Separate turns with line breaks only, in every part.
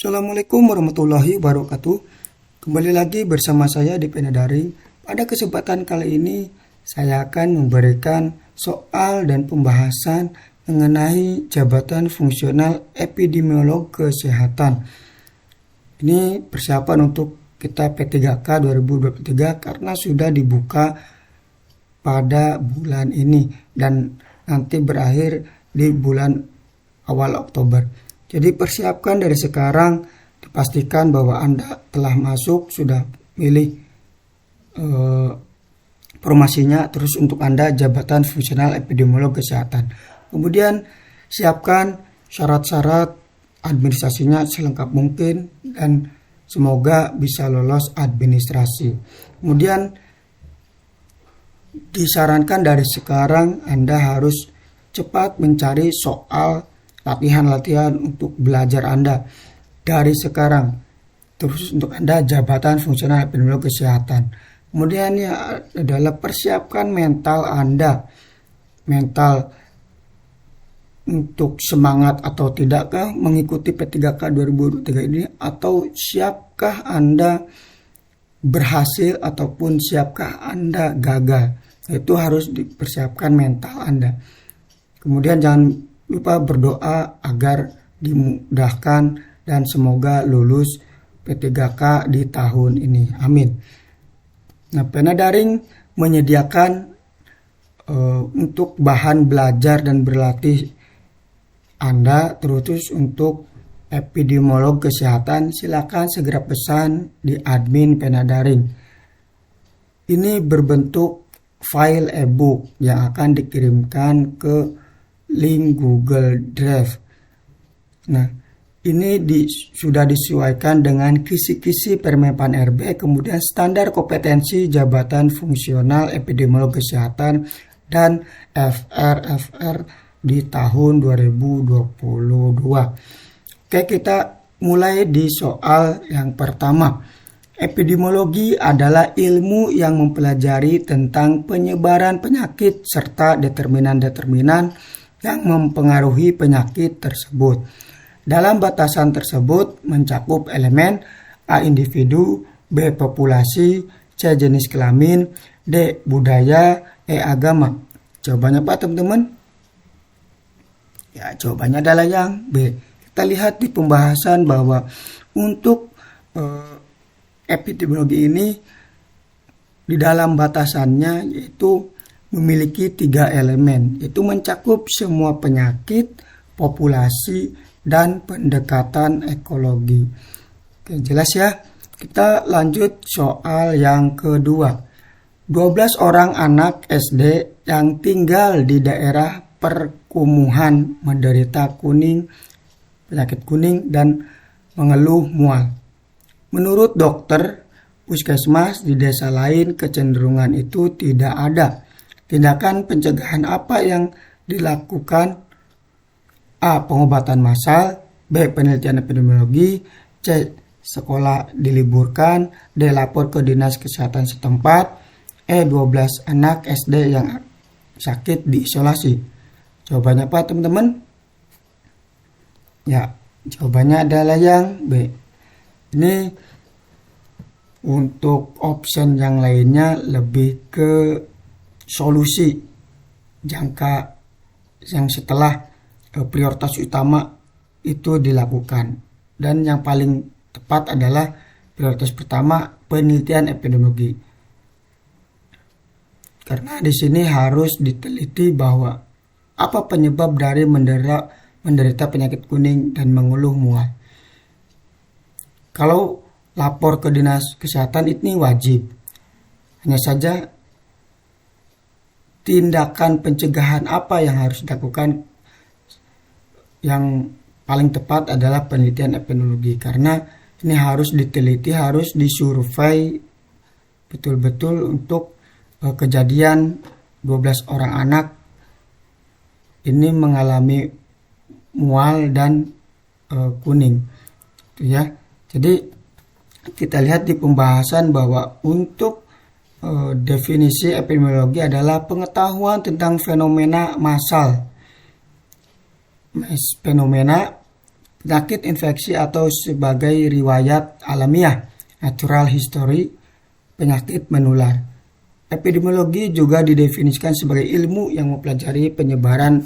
Assalamualaikum warahmatullahi wabarakatuh. Kembali lagi bersama saya di Pena Daring. Pada kesempatan kali ini saya akan memberikan soal dan pembahasan mengenai jabatan fungsional epidemiolog kesehatan. Ini persiapan untuk kita P3K 2023 karena sudah dibuka pada bulan ini dan nanti berakhir di bulan awal Oktober. Jadi persiapkan dari sekarang, dipastikan bahwa Anda telah masuk, sudah pilih formasinya, terus untuk Anda jabatan fungsional epidemiolog kesehatan. Kemudian siapkan syarat-syarat administrasinya selengkap mungkin dan semoga bisa lolos administrasi. Kemudian disarankan dari sekarang Anda harus cepat mencari soal latihan-latihan untuk belajar Anda dari sekarang. Terus untuk Anda jabatan fungsional epidemiolog kesehatan. Kemudian ya adalah persiapkan mental Anda. Mental untuk semangat atau tidakkah mengikuti P3K 2023 ini, atau siapkah Anda berhasil ataupun siapkah Anda gagal. Itu harus dipersiapkan mental Anda. Kemudian jangan lupa berdoa agar dimudahkan dan semoga lulus P3K di tahun ini. Amin. Nah, Pena Daring menyediakan untuk bahan belajar dan berlatih Anda terus untuk epidemiolog kesehatan. Silakan segera pesan di admin Pena Daring. Ini berbentuk file e-book yang akan dikirimkan ke link Google Drive. Nah, ini sudah disesuaikan dengan kisi-kisi Permenpan RB, kemudian standar kompetensi jabatan fungsional epidemiolog kesehatan dan FR di tahun 2022. Oke, kita mulai di soal yang pertama. Epidemiologi adalah ilmu yang mempelajari tentang penyebaran penyakit serta determinan-determinan yang mempengaruhi penyakit tersebut. Dalam batasan tersebut mencakup elemen A. Individu, B. Populasi, C. Jenis kelamin, D. Budaya, E. Agama. Jawabannya apa teman-teman? Ya, jawabannya adalah yang B. Kita lihat di pembahasan bahwa untuk epidemiologi ini di dalam batasannya yaitu memiliki 3 elemen, itu mencakup semua penyakit, populasi, dan pendekatan ekologi. Oke, jelas ya. Kita lanjut soal yang kedua. 12 orang anak SD yang tinggal di daerah perkumuhan menderita penyakit kuning dan mengeluh mual. Menurut dokter puskesmas di desa lain kecenderungan itu tidak ada. Tindakan pencegahan apa yang dilakukan? A. Pengobatan massal, B. Penelitian epidemiologi, C. Sekolah diliburkan, D. Lapor ke dinas kesehatan setempat, E. 12 anak SD yang sakit diisolasi. Jawabannya apa teman-teman? Ya, jawabannya adalah yang B. Ini untuk option yang lainnya lebih ke solusi jangka yang setelah prioritas utama itu dilakukan, dan yang paling tepat adalah prioritas pertama penelitian epidemiologi, karena di sini harus diteliti bahwa apa penyebab dari menderita penyakit kuning dan mengeluh mual. Kalau lapor ke dinas kesehatan ini wajib, hanya saja tindakan pencegahan apa yang harus dilakukan, yang paling tepat adalah penelitian epidemiologi, karena ini harus diteliti, harus disurvei betul-betul untuk kejadian 12 orang anak ini mengalami mual dan kuning, ya. Jadi kita lihat di pembahasan bahwa untuk definisi epidemiologi adalah pengetahuan tentang fenomena massal. Fenomena penyakit infeksi atau sebagai riwayat alamiah, natural history, penyakit menular. Epidemiologi juga didefinisikan sebagai ilmu yang mempelajari penyebaran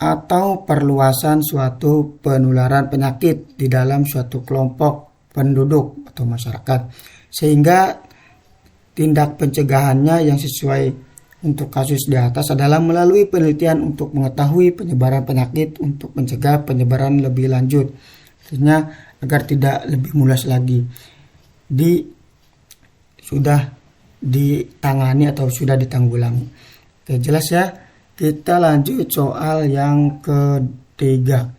atau perluasan suatu penularan penyakit di dalam suatu kelompok penduduk atau masyarakat, sehingga tindak pencegahannya yang sesuai untuk kasus di atas adalah melalui penelitian untuk mengetahui penyebaran penyakit untuk mencegah penyebaran lebih lanjut. Artinya agar tidak lebih meluas lagi. Sudah ditangani atau sudah ditanggulangi. Oke, jelas ya. Kita lanjut soal yang ketiga.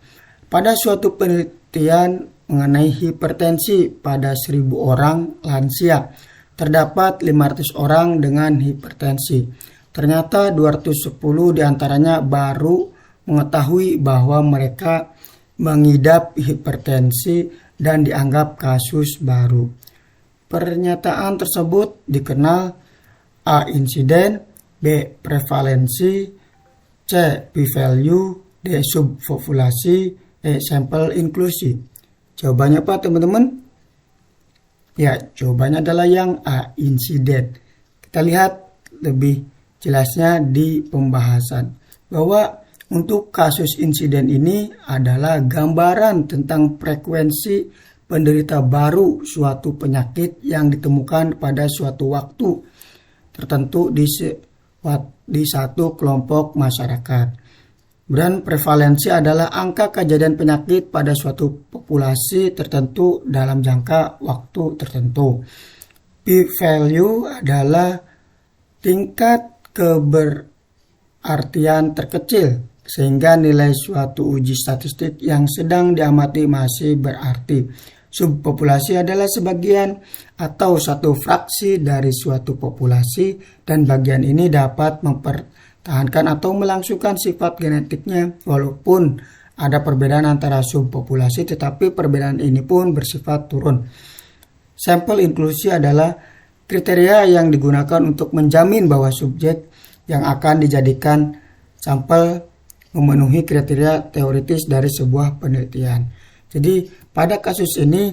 Pada suatu penelitian mengenai hipertensi pada 1.000 orang lansia, terdapat 500 orang dengan hipertensi. Ternyata 210 diantaranya baru mengetahui bahwa mereka mengidap hipertensi dan dianggap kasus baru. Pernyataan tersebut dikenal A. Insiden, B. Prevalensi, C. P-value, D. Subpopulasi, E. Sampel inklusi. Jawabannya apa teman-teman? Ya, jawabannya adalah yang A. Insiden. Kita lihat lebih jelasnya di pembahasan bahwa untuk kasus insiden ini adalah gambaran tentang frekuensi penderita baru suatu penyakit yang ditemukan pada suatu waktu tertentu di satu kelompok masyarakat. Dan prevalensi adalah angka kejadian penyakit pada suatu populasi tertentu dalam jangka waktu tertentu. P-value adalah tingkat keberartian terkecil, sehingga nilai suatu uji statistik yang sedang diamati masih berarti. Subpopulasi adalah sebagian atau satu fraksi dari suatu populasi, dan bagian ini dapat mempertahankan atau melangsungkan sifat genetiknya walaupun ada perbedaan antara subpopulasi, tetapi perbedaan ini pun bersifat turun. Sampel inklusi adalah kriteria yang digunakan untuk menjamin bahwa subjek yang akan dijadikan sampel memenuhi kriteria teoritis dari sebuah penelitian. Jadi pada kasus ini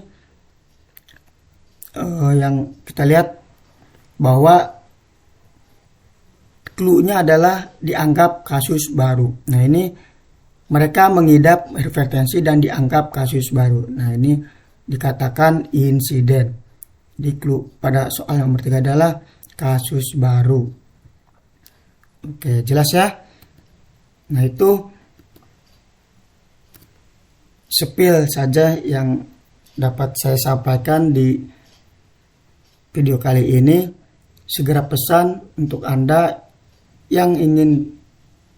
yang kita lihat bahwa clue-nya adalah dianggap kasus baru. Nah, ini mereka mengidap hipertensi dan dianggap kasus baru. Nah, ini dikatakan insiden. Di clue pada soal nomor 3 adalah kasus baru. Oke, jelas ya. Nah, itu sepil saja yang dapat saya sampaikan di video kali ini. Segera pesan untuk Anda yang ingin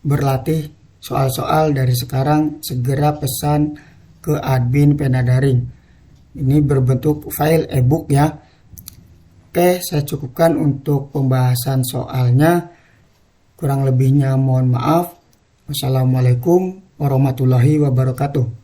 berlatih soal-soal dari sekarang, segera pesan ke admin Pena Daring. Ini berbentuk file e-book ya. Oke, saya cukupkan untuk pembahasan soalnya. Kurang lebihnya mohon maaf. Wassalamualaikum warahmatullahi wabarakatuh.